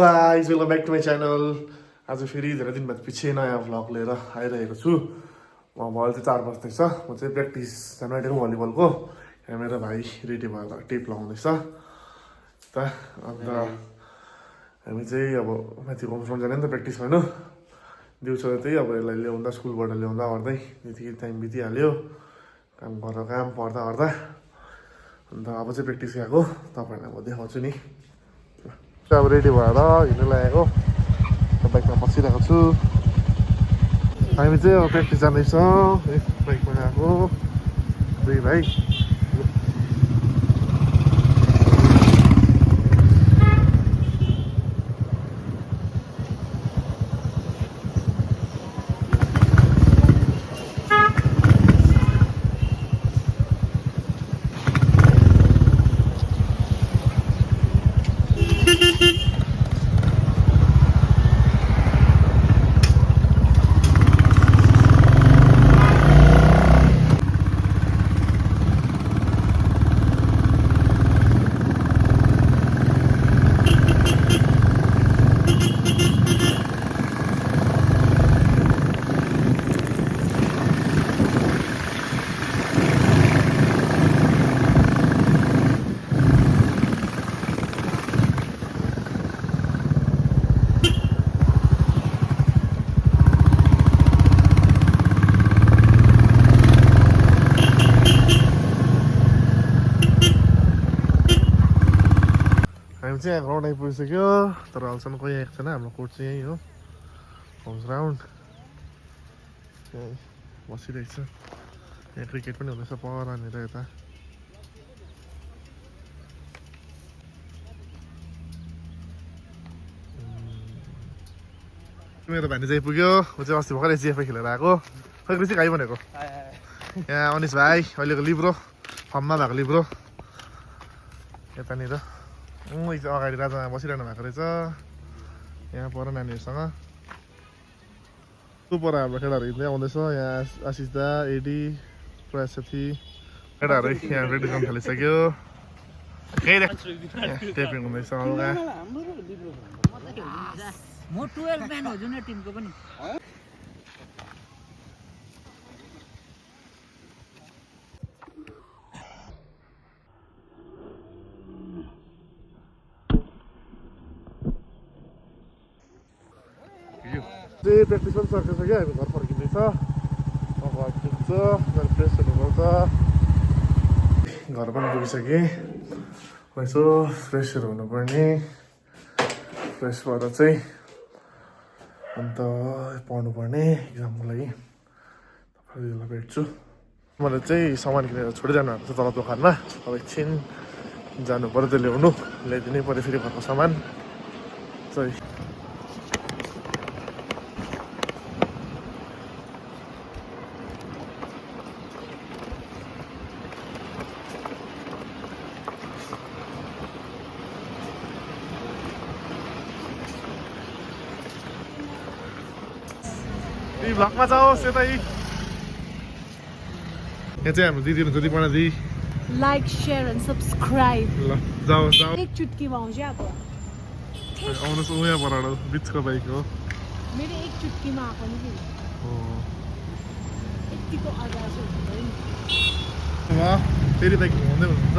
Guys welcome back to my channel. आज फेरि धेरै दिन बाद पछि नयाँ भ्लग लिएर आइरहेको छु। भल चाहिँ 4 बज्दैछ। म चाहिँ प्र्याक्टिस जानु आँटेको भलिबलको। यहाँ मेरो भाइ रेडी भएर टेप लगाउँदैछ त। अन्त हामी चाहिँ अब माथि होमसम्म जाने नि त प्र्याक्टिस गर्नु। दिउँसो त्यही अब यसलाई ल्याउँदा स्कुलबाट ल्याउँदा ओर्दै त्यतिकै टाइम बितिहाल्यो काम पर्दा ओर्दा। अन्त अब चाहिँ प्र्याक्टिस गएको तपाईँहरूलाई म देखाउँछु नि। अब रेडी भएर हिँड्नु लागेको बाइकमा बसिरहेको छु। हामी चाहिँ अब प्र्याक्टिस जाँदैछ। बाइकमा गएको दुई भाइ। हामी चाहिँ यहाँ ग्राउन्ड आइपुगिसक्यो तर अहिलेसम्म कोही आएको छैन। हाम्रो कोर्ट चाहिँ यही हो, होम्स ग्राउन्ड। बसिरहेको छ। यहाँ क्रिकेट पनि हुँदैछ परनिर यता। मेरो भान्जी चाहिँ पुग्यो। म चाहिँ अस्ति भर्खरै जिएफआई खेलेर आएको। खै कृषि खाइ भनेको यहाँ अनिस भाइ अहिलेको लिब्रो फर्ममा भएको लिब्रो यतानिर। अगाडि राजामा बसिरहनु भएको रहेछ यहाँ पर नानीहरूसँग। पर हाम्रो केटाहरू हिँड्दै आउँदैछ। यहाँ आशिष दा एडी प्रयास साथी केटाहरू यहाँ प्र्याक्टिस गर्न थालिसक्यो। टेपिङ हुँदैछ हल्का। म 12 म्यान हो जुन टिमको पनि। प्र्याक्टिस पनि सकिसक्यो। हामी घर फर्किँदैछ। अब पुग्छ फ्रेस हुनुपर्छ। घर पनि पुगिसकेँ। यसो फ्रेसहरू हुनुपर्ने। फ्रेस भएर चाहिँ अन्त पढ्नुपर्ने इक्जामको लागि। तपाईँलाई भेट्छु। मैले चाहिँ सामान किनेर छोडेर जानु भएको छ तल दोकानमा। अब एकछिन जानु पऱ्यो त्यो ल्याउनु। ल्याइदिनै पऱ्यो फेरि घरको सामान चाहिँ। भ्लगमा जाओस् यतै। यहाँ चाहिँ हाम्रो दिदी हुनुहुन्छ दिपना दिदी। Like share and subscribe. ल जाओस् जाओस्। एक चुटकीमा आउँछ अब। आउनुहोस् उहाँ परबाट बिचको बाइक हो मेरो एक चुटकीमा आएको नि हो। यतिको आवाज हुँदैन। वाह फेरि बाइक घुमाउँदै हुनुहुन्छ।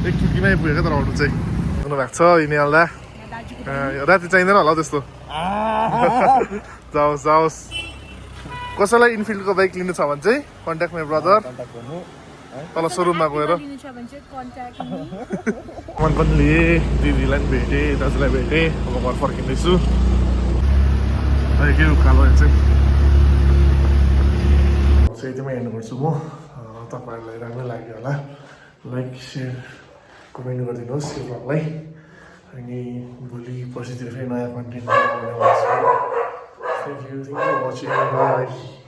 एक चुटकीमै पुगेको तर अरू चाहिँ हुनु भएको छ हिँडिहाल्दा। राति चाहिँदैन होला हौ त्यस्तो। जाओस् जाओस्। कसैलाई इनफिल्डको बाइक लिनु छ भने चाहिँ कन्ट्याक्ट माई ब्रदर। तल सोरुममा गएर मन पनि लिएँ। दिदीलाई पनि भेटेँ, दाजुलाई भेटेँ। अब घर फर्किँदैछु। के उकालो चाहिँ यतिमै हेर्नुपर्छु म। तपाईँहरूलाई राम्रो लाग्यो होला। लाइक सेयर कमेन्ट गरिदिनुहोस् यो ब्लगलाई। अनि भोलि पर्सितिर फेरि नयाँ कन्टेन्ट बनाउने छु। Thank you for watching. Bye.